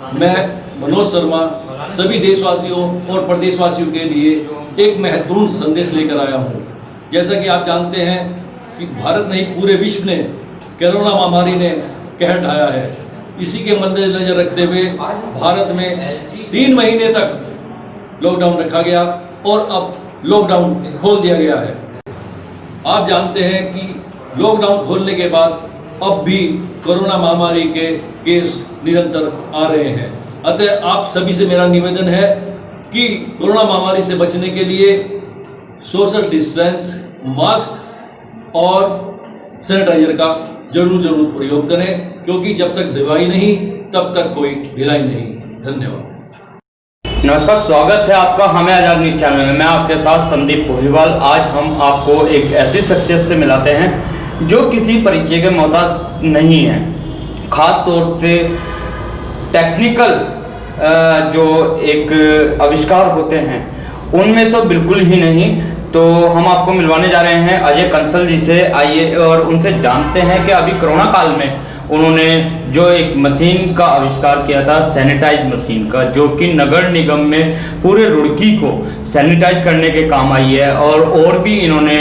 मैं मनोज शर्मा सभी देशवासियों और प्रदेशवासियों के लिए एक महत्वपूर्ण संदेश लेकर आया हूं। जैसा कि आप जानते हैं कि भारत नहीं पूरे विश्व ने कोरोना महामारी ने कहर ढाया है। इसी के मद्देनजर रखते हुए भारत में 3 महीने तक लॉकडाउन रखा गया और अब लॉकडाउन खोल दिया गया है। आप जानते हैं कि लॉकडाउन खोलने के बाद अब भी कोरोना महामारी के केस निरंतर आ रहे हैं। अतः आप सभी से मेरा निवेदन है कि कोरोना महामारी से बचने के लिए सोशल डिस्टेंस, मास्क और सैनिटाइजर का जरूर प्रयोग करें, क्योंकि जब तक दवाई नहीं तब तक कोई ढिलाई नहीं। धन्यवाद। नमस्कार, स्वागत है आपका हमें आजाद न्यूज चैनल में। मैं आपके साथ संदीप पोहीवाल। आज हम आपको एक ऐसी शख्सियत से मिलाते हैं जो किसी परिचय के मोहताज नहीं है। खास तौर से टेक्निकल जो एक आविष्कार होते हैं उनमें तो बिल्कुल ही नहीं। तो हम आपको मिलवाने जा रहे हैं अजय कंसल जी से। आइए और उनसे जानते हैं कि अभी कोरोना काल में उन्होंने जो एक मशीन का आविष्कार किया था, सैनिटाइज मशीन का, जो कि नगर निगम में पूरे रुड़की को सैनिटाइज करने के काम आई है। और भी इन्होंने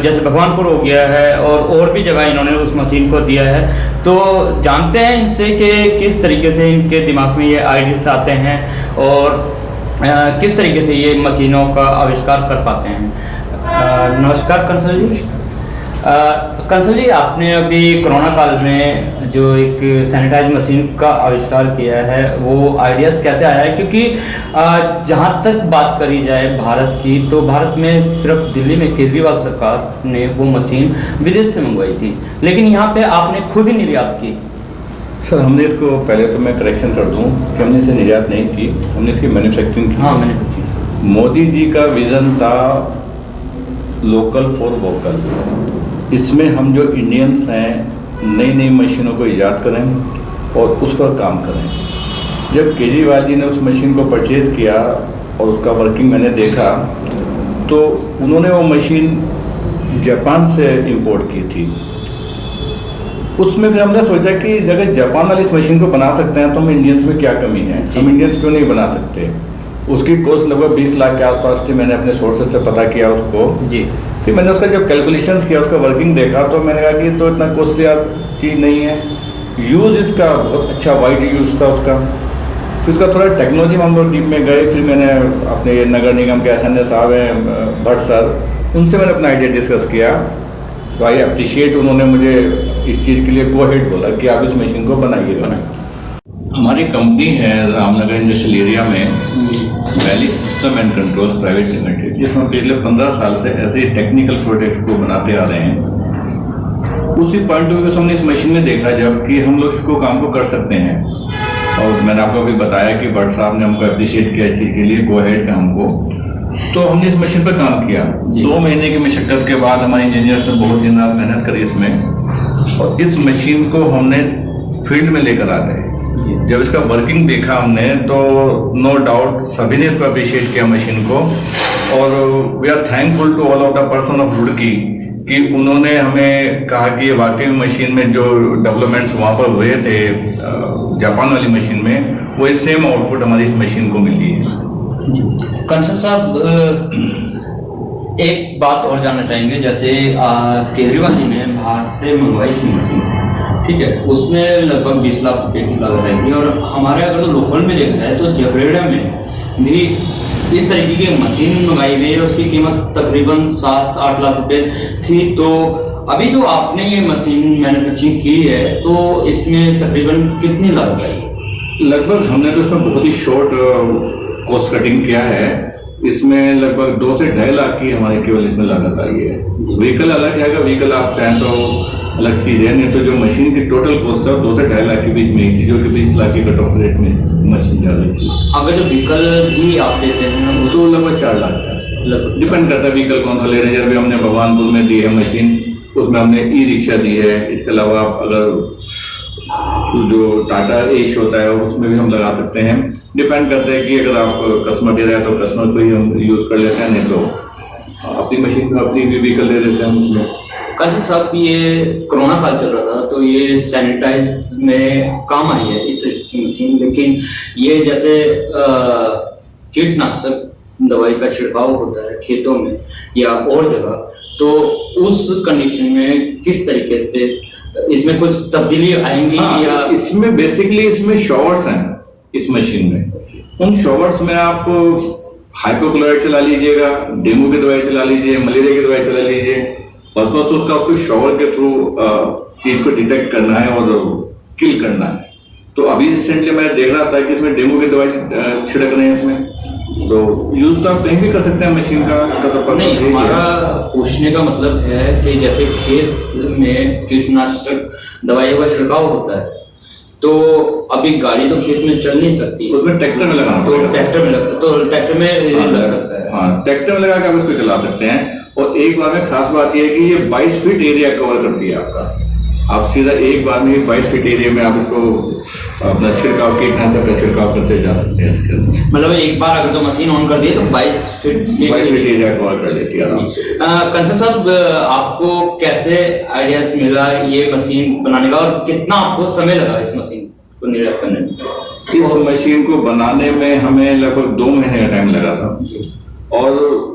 जैसे भगवानपुर हो गया है और भी जगह इन्होंने उस मशीन को दिया है। तो जानते हैं इनसे कि किस तरीके से इनके दिमाग में ये आइडियाज आते हैं और किस तरीके से ये मशीनों का आविष्कार कर पाते हैं। नमस्कार कंसल जी। कंसल जी, आपने अभी कोरोना काल में जो एक सैनिटाइज मशीन का आविष्कार किया है, वो आइडियाज़ कैसे आया है? क्योंकि जहाँ तक बात करी जाए भारत की, तो भारत में सिर्फ दिल्ली में केजरीवाल सरकार ने वो मशीन विदेश से मंगवाई थी, लेकिन यहाँ पे आपने खुद ही निर्यात की। सर, हमने इसको पहले तो मैं करेक्शन कर दूं कि हमने इसे निर्यात नहीं की, हमने इसकी मैन्युफैक्चरिंग की। हाँ, मैन्युफैक्चरिंग। मोदी जी का विज़न था लोकल फॉर वोकल। इसमें हम जो इंडियंस हैं नई नई मशीनों को ईजाद करें और उस पर काम करें। जब केजरीवाल जी ने उस मशीन को परचेज़ किया और उसका वर्किंग मैंने देखा, तो उन्होंने वो मशीन जापान से इंपोर्ट की थी। उसमें फिर हमने सोचा कि अगर जापान वाली इस मशीन को बना सकते हैं तो हम इंडियंस में क्या कमी है, हम इंडियंस क्यों नहीं बना सकते। उसकी कॉस्ट लगभग 20 लाख के आसपास थी। मैंने अपने सोर्सेज से पता किया उसको जी। फिर मैंने उसका जब कैलकुलेशंस किया, उसका वर्किंग देखा, तो मैंने कहा कि तो इतना कॉस्टली चीज़ नहीं है। यूज़ इसका बहुत अच्छा वाइड यूज़ था उसका। फिर उसका थोड़ा टेक्नोलॉजी में हम लोग टीम में गए। फिर मैंने अपने नगर निगम के SNA साहब हैं भट्ट सर, उनसे मैंने अपना आइडिया डिस्कस किया। तो आई अप्रिशिएट, उन्होंने मुझे इस चीज़ के लिए गो हेड बोला कि आप इस मशीन को बनाइएगा। हमारी कंपनी है रामनगर इंडस्ट्रियल एरिया में valley system and control private limited, जिसमें पिछले 15 साल से ऐसे टेक्निकल प्रोडक्ट्स को बनाते आ रहे हैं। उसी पॉइंट ऑफ व्यू से हमने इस मशीन में देखा जब कि हम लोग इसको काम को कर सकते हैं। और मैंने आपको अभी बताया कि भट्ट साहब ने हमको अप्रिशिएट किया इस चीज़ के लिए, गो हेड का हमको। तो हमने इस मशीन पर काम किया। 2 महीने की मशक्कत के बाद हमारे इंजीनियर्स ने बहुत दिन रात मेहनत करी इसमें, और इस मशीन को हमने फील्ड में लेकर आ गए। जब इसका वर्किंग देखा हमने, तो नो डाउट सभी ने इसको अप्रिशिएट किया मशीन को। और we are thankful to all of the person of Roorkee कि उन्होंने हमें कहा कि वाकई मशीन में जो डेवलपमेंट्स वहाँ पर हुए थे जापान वाली मशीन में, वो सेम आउटपुट हमारी इस मशीन को मिली है। कंसल साहब, एक बात और जानना चाहेंगे। जैसे केजरीवाल जी ने बाहर से मंगवाई थी मशीन, ठीक है, उसमें लगभग 20 लाख रुपये की लागत आई थी। और हमारे अगर तो लोकल में देखा जाए तो जबरेड़ा में भी इस तरीके की मशीन मंगाई गई है, उसकी कीमत तकरीबन 7-8 लाख रुपए थी। तो अभी जो आपने ये मशीन मैन्युफैक्चरिंग की है, तो इसमें तकरीबन कितनी लागत आई? लगभग हमने तो इसमें बहुत ही शॉर्ट कॉस्ट कटिंग किया है। इसमें लगभग 2 से 2.5 लाख की हमारी केवल इसमें लागत आई है। व्हीकल अलग है, अगर व्हीकल आप चाहें तो अलग चीज़ है, नहीं तो जो मशीन की टोटल कॉस्ट है 2 से 2.5 लाख के बीच में ही थी, जो कि 20 लाख के कट ऑफ रेट में मशीन जा रही थी। अगर जो व्हीकल भी आप देते हैं तो लगभग 4 लाख का डिपेंड करता है व्हीकल कौन सा ले रहे हैं। जब भी हमने भगवानपुर में दी है मशीन, उसमें हमने ई-रिक्शा दी है। इसके अलावा आप अगर जो टाटा एश होता है उसमें भी हम लगा सकते हैं। डिपेंड करता है कि अगर आप कस्टमर दे रहे हैं तो कस्टमर को ही हम यूज़ कर लेते हैं, नहीं तो अपनी मशीन को अपनी भी व्हीकल दे देते हैं उसमें। काजी साहब, ये कोरोना काल चल रहा था तो ये सैनिटाइज में काम आई है इस तरीके की मशीन, लेकिन ये जैसे कीटनाशक दवाई का छिड़काव होता है खेतों में या और जगह, तो उस कंडीशन में किस तरीके से इसमें कुछ तब्दीली आएंगी? या इसमें बेसिकली इसमें शॉवर्स हैं इस मशीन में। उन शॉवर्स में आप हाइपोक्लोराइड चला लीजिएगा, डेंगू की दवाई चला लीजिए, मलेरिया की दवाई चला लीजिए, और तो उसको शॉवर के थ्रू चीज को डिटेक्ट करना है और किल करना है। तो अभी रिसेंटली मैं देख रहा था कि इसमें डेंगू की दवाई छिड़क रहे हैं इसमें, तो यूज तो आप कहीं भी कर सकते हैं मशीन का, इसका तो नहीं, हमारा पूछने का मतलब है कि जैसे खेत में कीटनाशक दवाई का छिड़काव होता है, तो अभी गाड़ी तो खेत में चल नहीं सकती, उसमें ट्रैक्टर में लगाना, तो ट्रैक्टर में लग सकता है। हाँ, ट्रैक्टर में लगा के आप इसको चला सकते हैं। और एक बार में खास बात यह है कि ये 22 फीट एरिया कवर करती है आपका। आप सीधा एक बार में ही 22 फीट एरिया में आप इसको अपना छिड़काव, कीटनाशक का छिड़काव करते जा सकते हैं इसके अंदर। मतलब एक बार अगर तो मशीन ऑन कर दी तो 22 फीट एरिया कवर कर लेती है आराम से। कंसल साहब, आपको कैसे आइडियाज मिला ये मशीन बनाने का, और कितना आपको समय लगा इस मशीन को निर्यात करने में? इस मशीन को बनाने में हमें लगभग 2 महीने का टाइम लगा था। और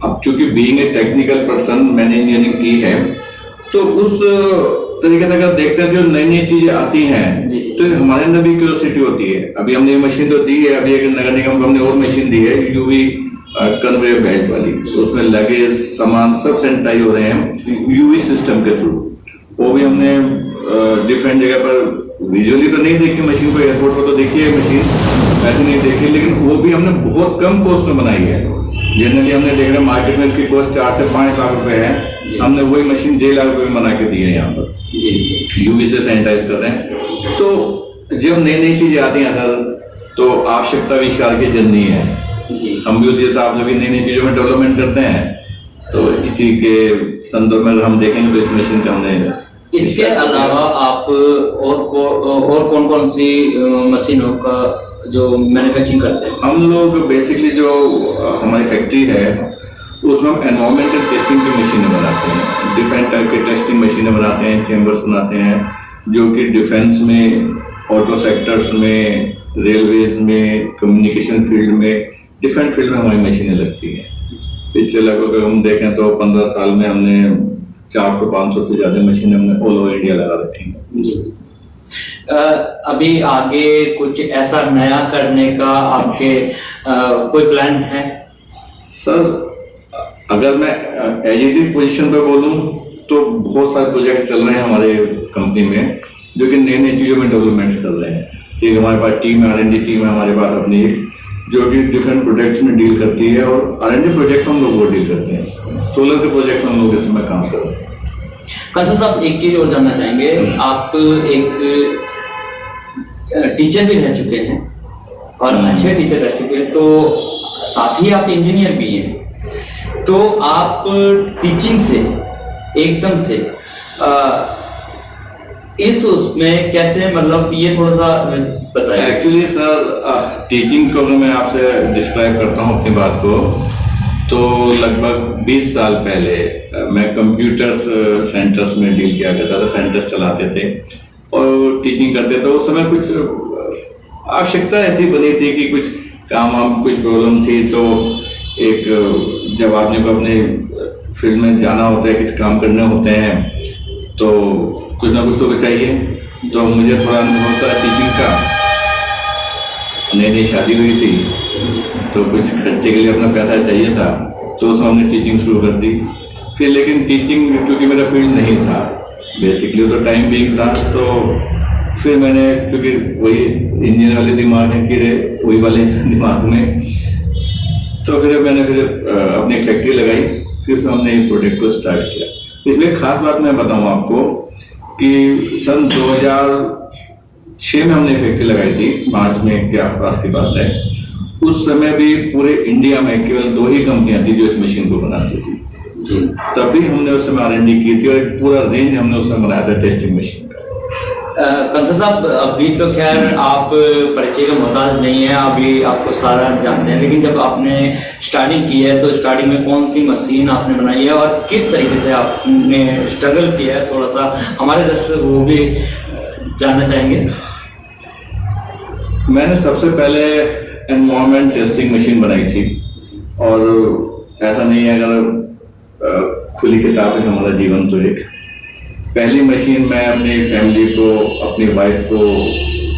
अब चूंकि बीइंग ए टेक्निकल पर्सन मैंने इंजीनियरिंग की है, तो उस तरीके से अगर देखते हैं जो नई नई चीजें आती हैं तो हमारे अंदर भी क्यूरियोसिटी होती है। अभी हमने ये मशीन तो दी है, अभी एक नगर निगम को हमने और मशीन दी है यूवी कन्वेयर बेल्ट वाली, तो उसमें लगेज सामान सब सैनिटाइज हो रहे हैं यूवी सिस्टम के थ्रू। वो भी हमने डिफरेंट जगह पर विजुअली तो नहीं देखी मशीन को, एयरपोर्ट पर तो देखी है मशीन, ऐसे नहीं देखी, लेकिन वो भी हमने बहुत कम कॉस्ट में बनाई है। जनरली हमने देख रहे मार्केट में इसकी कॉस्ट 4 से 5 लाख रुपए है, हमने वही मशीन 1.5 लाख रुपए में बना के दी है यहाँ पर, यूवी से सैनिटाइज कर रहे हैं। तो जब नई नई चीजें आती हैं सर, तो आवश्यकता विशाल की जननी है, हम भी उस हिसाब से भी नई नई चीजों में डेवलपमेंट करते हैं। तो इसी के संदर्भ में हम देखेंगे तो इस मशीन का हमने, इसके अलावा आप और कौन कौन सी मशीनों का जो मैन्युफैक्चरिंग करते हैं? हम लोग बेसिकली जो हमारी फैक्ट्री है उसमें हम एनवायरमेंटल टेस्टिंग की मशीनें बनाते हैं, डिफरेंट टाइप की टेस्टिंग मशीनें बनाते हैं, चेम्बर्स बनाते हैं जो कि डिफेंस में, ऑटो सेक्टर्स में, रेलवेज में, कम्युनिकेशन फील्ड में, डिफरेंट फील्ड में हमारी मशीनें लगती हैं। पिछले लगभग हम देखें तो 15 साल में हमने 400-500 से ज्यादा मशीनें हमने ऑल ओवर इंडिया लगा रखी हैं। अभी आगे कुछ ऐसा नया करने का आपके कोई प्लान है? सर, अगर मैं एजिटिव पोजीशन पे बोलूं तो बहुत सारे प्रोजेक्ट्स चल रहे हैं हमारे कंपनी में जो कि नई नई चीज़ों में डेवलपमेंट्स कर रहे हैं। ठीक, हमारे पास टीम है, R&D टीम है हमारे पास अपनी, जो कि डिफरेंट प्रोजेक्ट्स में डील करती है, और R&D प्रोजेक्ट हम लोग वो डील करते हैं। सोलर के प्रोजेक्ट हम लोग इस समय काम कर रहे हैं। कंसल साहब, एक चीज और जानना चाहेंगे, आप एक टीचर भी रह चुके हैं और अच्छे टीचर रह चुके हैं, तो साथ ही आप इंजीनियर भी हैं, तो आप टीचिंग से एकदम से इस उसमें कैसे, मतलब ये थोड़ा सा बताइए। एक्चुअली सर, टीचिंग को अगर मैं आपसे डिस्क्राइब करता हूँ अपनी बात को, तो लगभग 20 साल पहले मैं कंप्यूटर्स सेंटर्स में डील किया करता था, सेंटर्स चलाते थे और टीचिंग करते थे। उस समय कुछ आवश्यकता ऐसी बनी थी कि कुछ काम कुछ प्रॉब्लम थी, तो एक जब आदमी को अपने फील्ड में जाना होता है, कुछ काम करने होते हैं, तो कुछ ना कुछ तो चाहिए। तो मुझे थोड़ा अनुभव था टीचिंग का, नई नई शादी हुई थी तो कुछ खर्चे के लिए अपना पैसा चाहिए था, तो उसमें हमने टीचिंग शुरू कर दी। फिर लेकिन टीचिंग क्योंकि मेरा फील्ड नहीं था बेसिकली, तो टाइम बिंग था, तो फिर मैंने क्योंकि वही इंजीनियर वाले दिमाग है कीड़े वही वाले दिमाग में, तो फिर मैंने अपनी फैक्ट्री लगाई, फिर हमने इस प्रोजेक्ट को स्टार्ट किया। इसलिए खास बात मैं बताऊं आपको कि सन 2006 में हमने फैक्ट्री लगाई थी, मार्च में के आसपास की बात है। उस समय भी पूरे इंडिया में केवल 2 ही कंपनियां थी जो इस मशीन को बनाती थी। तभी हमने उस समय R&D की थी और एक पूरा रेंज हमने उस समय बनाया था टेस्टिंग मशीन का। कंसल साहब, अभी तो खैर आप परिचय का मोहताज नहीं है, अभी आपको सारा जानते हैं, लेकिन जब आपने स्टार्टिंग की है तो स्टार्टिंग में कौन सी मशीन आपने बनाई है और किस तरीके से आपने स्ट्रगल किया है, थोड़ा सा हमारे दर्शक वो भी जानना चाहेंगे। मैंने सबसे पहले एनवायरनमेंट टेस्टिंग मशीन बनाई थी, और ऐसा नहीं है, अगर खुली किताब है हमारा जीवन तो एक पहली मशीन मैं अपनी फैमिली को, अपनी वाइफ को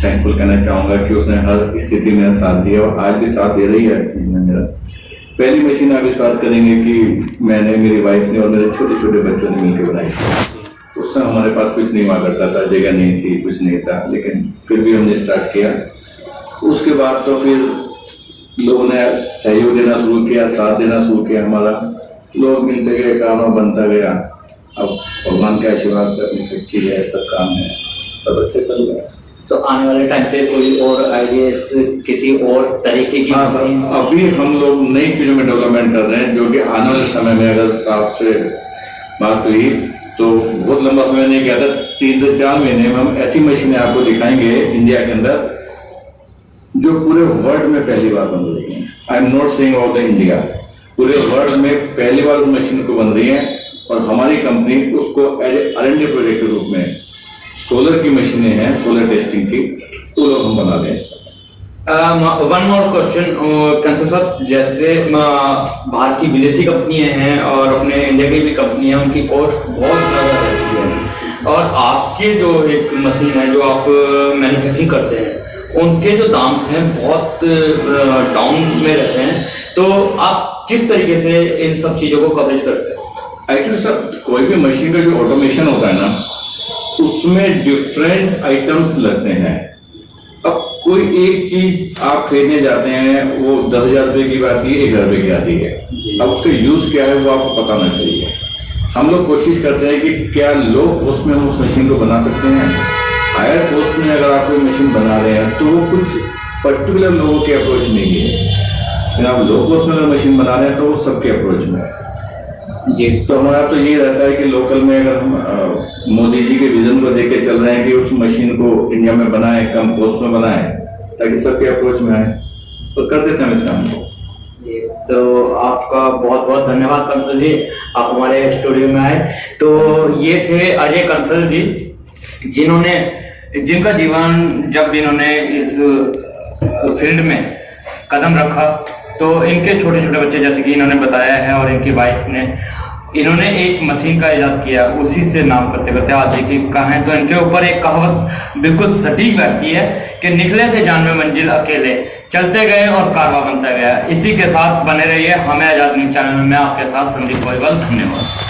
थैंकफुल कहना चाहूँगा कि उसने हर स्थिति में साथ दिया और आज भी साथ दे रही है चीज में। मेरा पहली मशीन आप विश्वास करेंगे कि मैंने, मेरी वाइफ ने और मेरे छोटे छोटे बच्चों ने मिलकर बनाई थी। उस समय हमारे पास कुछ नहीं हुआ करता था, जगह नहीं थी, कुछ नहीं था, लेकिन फिर भी हमने स्टार्ट किया। उसके बाद तो फिर लोगों ने सहयोग देना शुरू किया, साथ देना शुरू किया हमारा, लोग मिलते गए, काम बनता गया। अब भगवान के आशीर्वाद से अपनी फैक्ट्री है, सब काम है, सब अच्छे चल रहा है। तो आने वाले टाइम पे कोई और आइडियाज, किसी और तरीके की मशीन? अभी हम लोग नई चीजों में डेवलपमेंट कर रहे हैं, जो कि आने वाले समय में, अगर साहब से बात हुई तो बहुत लंबा समय नहीं गया था, 3 से 4 महीने में हम ऐसी मशीनें आपको दिखाएंगे इंडिया के अंदर जो पूरे वर्ल्ड में पहली बार बन रही है। I am not saying of the India, पूरे वर्ल्ड में पहली बार उस मशीन को बन रही है, और हमारी कंपनी उसको एज R&D प्रोजेक्ट के रूप में, सोलर की मशीनें हैं, सोलर टेस्टिंग की, तो लोग हम बना रहे हैं। वन मोर क्वेश्चन कंसल साहब, जैसे बाहर की विदेशी कंपनियां हैं और अपने इंडिया की भी कंपनी है, उनकी कॉस्ट बहुत ज़्यादा रहती है, और आपके जो एक मशीन है जो आप मैन्युफैक्चरिंग करते हैं, उनके जो दाम हैं बहुत डाउन में रहते हैं, तो आप किस तरीके से इन सब चीज़ों को कवरेज करते हैं? एक्चुअली सर, कोई भी मशीन का जो ऑटोमेशन होता है ना, उसमें डिफरेंट आइटम्स लगते हैं। अब कोई एक चीज आप खरीदने जाते हैं, वो 10,000 रुपये की आती है, 1,000 रुपये की आती है। अब उसका यूज क्या है वो आपको पता होना चाहिए। हम लोग कोशिश करते हैं कि क्या लो कॉस्ट में हम उस मशीन को बना सकते हैं। हायर कॉस्ट में अगर आप कोई मशीन बना रहे हैं तो वो कुछ पर्टिकुलर लोगों के अप्रोच नहीं है, लेकिन आप लो कॉस्ट में अगर मशीन बना रहे हैं तो वो सबके अप्रोच में है। ये तो हमारा तो ये रहता है कि लोकल में अगर हम मोदी जी के विजन को देख के चल रहे हैं कि उस मशीन को इंडिया में बनाएं, कम कॉस्ट में बनाएं, ताकि सबके अप्रोच में आए, तो कर देते हैं इस काम को। तो आपका बहुत बहुत धन्यवाद कंसल जी, आप हमारे स्टूडियो में आए। तो ये थे अजय कंसल जी, जिनका जीवन, जब इन्होंने इस फील्ड में कदम रखा तो इनके छोटे छोटे बच्चे, जैसे कि इन्होंने बताया है, और इनकी वाइफ ने, इन्होंने एक मशीन का इजाद किया, उसी से नाम करते करते आज देखिए कहाँ हैं। तो इनके ऊपर एक कहावत बिल्कुल सटीक बैठती है कि निकले थे जान में मंजिल अकेले, चलते गए और कारवां बनता गया। इसी के साथ बने रहिए हमें आजाद न्यूज चैनल में। मैं आपके साथ संदीप गोहिवाल, धन्यवाद।